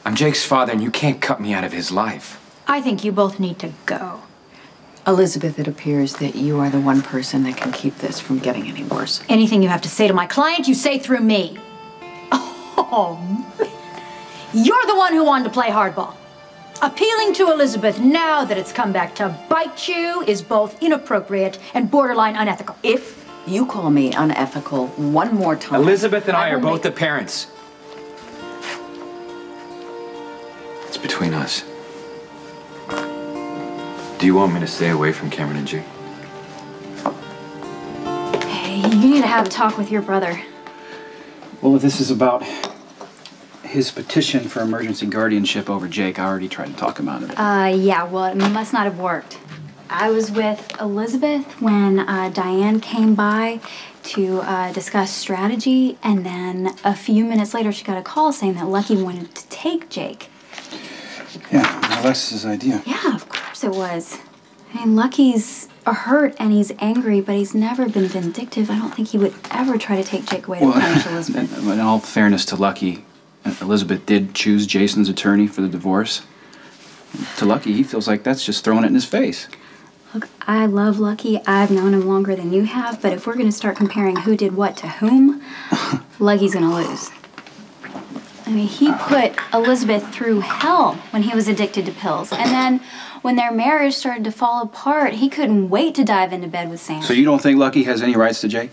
I'm Jake's father, and you can't cut me out of his life. I think you both need to go. Elizabeth, it appears that you are the one person that can keep this from getting any worse. Anything you have to say to my client, you say through me. Oh, you're the one who wanted to play hardball. Appealing to Elizabeth now that it's come back to bite you is both inappropriate and borderline unethical. If you call me unethical one more time... Elizabeth and I are both the parents. It's between us. Do you want me to stay away from Cameron and Jake? Hey, you need to have a talk with your brother. Well, if this is about his petition for emergency guardianship over Jake, I already tried to talk him out of it. Yeah, well, it must not have worked. I was with Elizabeth when Diane came by to discuss strategy, and then a few minutes later she got a call saying that Lucky wanted to take Jake. Yeah, Alexis's idea. Yeah, of course it was. I mean, Lucky's hurt and he's angry, but he's never been vindictive. I don't think he would ever try to take Jake away to punish Elizabeth. In all fairness to Lucky, Elizabeth did choose Jason's attorney for the divorce. To Lucky, he feels like that's just throwing it in his face. Look, I love Lucky. I've known him longer than you have, but if we're going to start comparing who did what to whom, Lucky's going to lose. I mean, he put Elizabeth through hell when he was addicted to pills. And then when their marriage started to fall apart, he couldn't wait to dive into bed with Sam. So you don't think Lucky has any rights to Jake?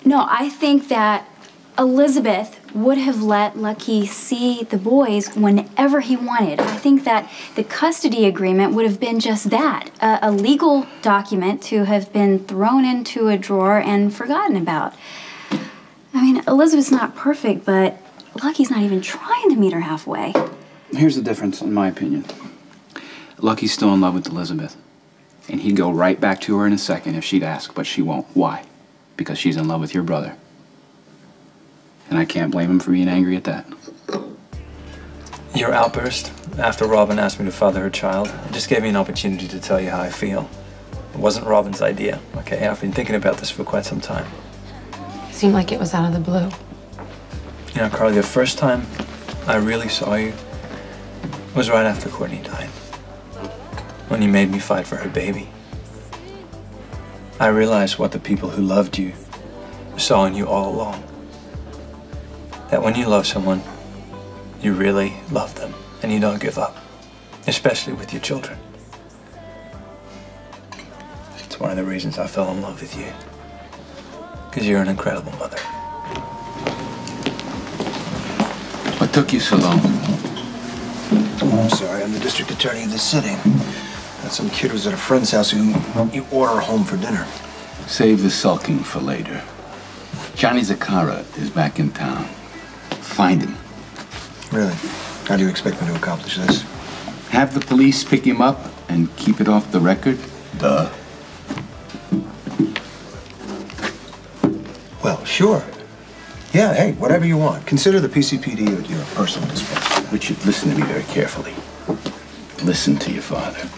No, I think that Elizabeth would have let Lucky see the boys whenever he wanted. I think that the custody agreement would have been just that, a legal document to have been thrown into a drawer and forgotten about. I mean, Elizabeth's not perfect, but Lucky's not even trying to meet her halfway. Here's the difference, in my opinion. Lucky's still in love with Elizabeth, and he'd go right back to her in a second if she'd ask, but she won't. Why? Because she's in love with your brother. And I can't blame him for being angry at that. Your outburst after Robin asked me to father her child, it just gave me an opportunity to tell you how I feel. It wasn't Robin's idea, okay? I've been thinking about this for quite some time. Seemed like it was out of the blue. You know, Carly, the first time I really saw you was right after Courtney died. When you made me fight for her baby. I realized what the people who loved you saw in you all along. That when you love someone, you really love them and you don't give up, especially with your children. It's one of the reasons I fell in love with you, because you're an incredible mother. What took you so long? Oh, I'm sorry, I'm the district attorney of this city. Some kid was at a friend's house who you order home for dinner. Save the sulking for later. Johnny Zakara is back in town. Find him. Really? How do you expect me to accomplish this? Have the police pick him up and keep it off the record? Duh. Well, sure. Yeah, hey, whatever you want. Consider the PCPD at your personal disposal. Richard, listen to me very carefully. Listen to your father.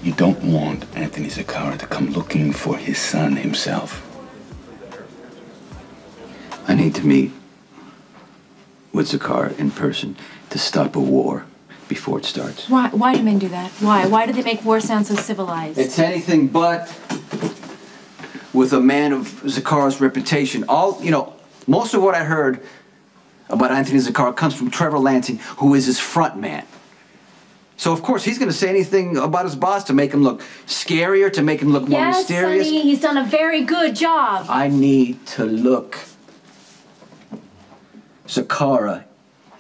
You don't want Anthony Zakara to come looking for his son himself. I need to meet with Zakara in person to stop a war before it starts. Why do men do that? Why? Why do they make war sound so civilized? It's anything but with a man of Zakara's reputation. Most of what I heard about Anthony Zakara comes from Trevor Lansing, who is his front man. So, of course, he's going to say anything about his boss to make him look scarier, to make him look more mysterious. Yes, Sonny, he's done a very good job. I need to look Zakara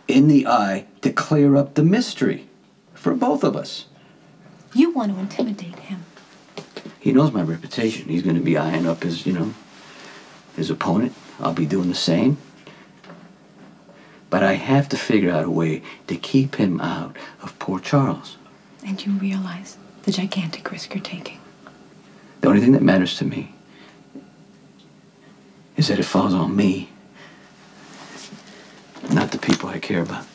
in the eye to clear up the mystery for both of us. You want to intimidate him. He knows my reputation. He's going to be eyeing up his opponent. I'll be doing the same. But I have to figure out a way to keep him out of poor Charles. And you realize the gigantic risk you're taking. The only thing that matters to me is that it falls on me, not the people I care about.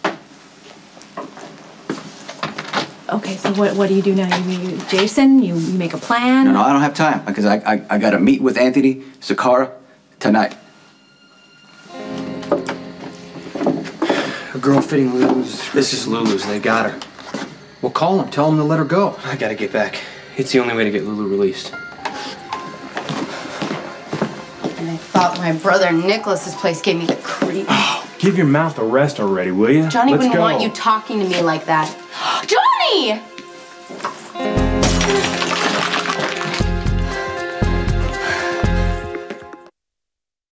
Okay, so what do you do now? You Jason? You make a plan? No, I don't have time because I got to meet with Anthony Zakara tonight. A girl fitting Lulu's. This is Lulu's. They got her. Well, call him. Tell him to let her go. I gotta get back. It's the only way to get Lulu released. And I thought my brother Nicholas's place gave me the creep. Oh, give your mouth a rest already, will you? Johnny Let's wouldn't go. want you talking to me like that. Johnny!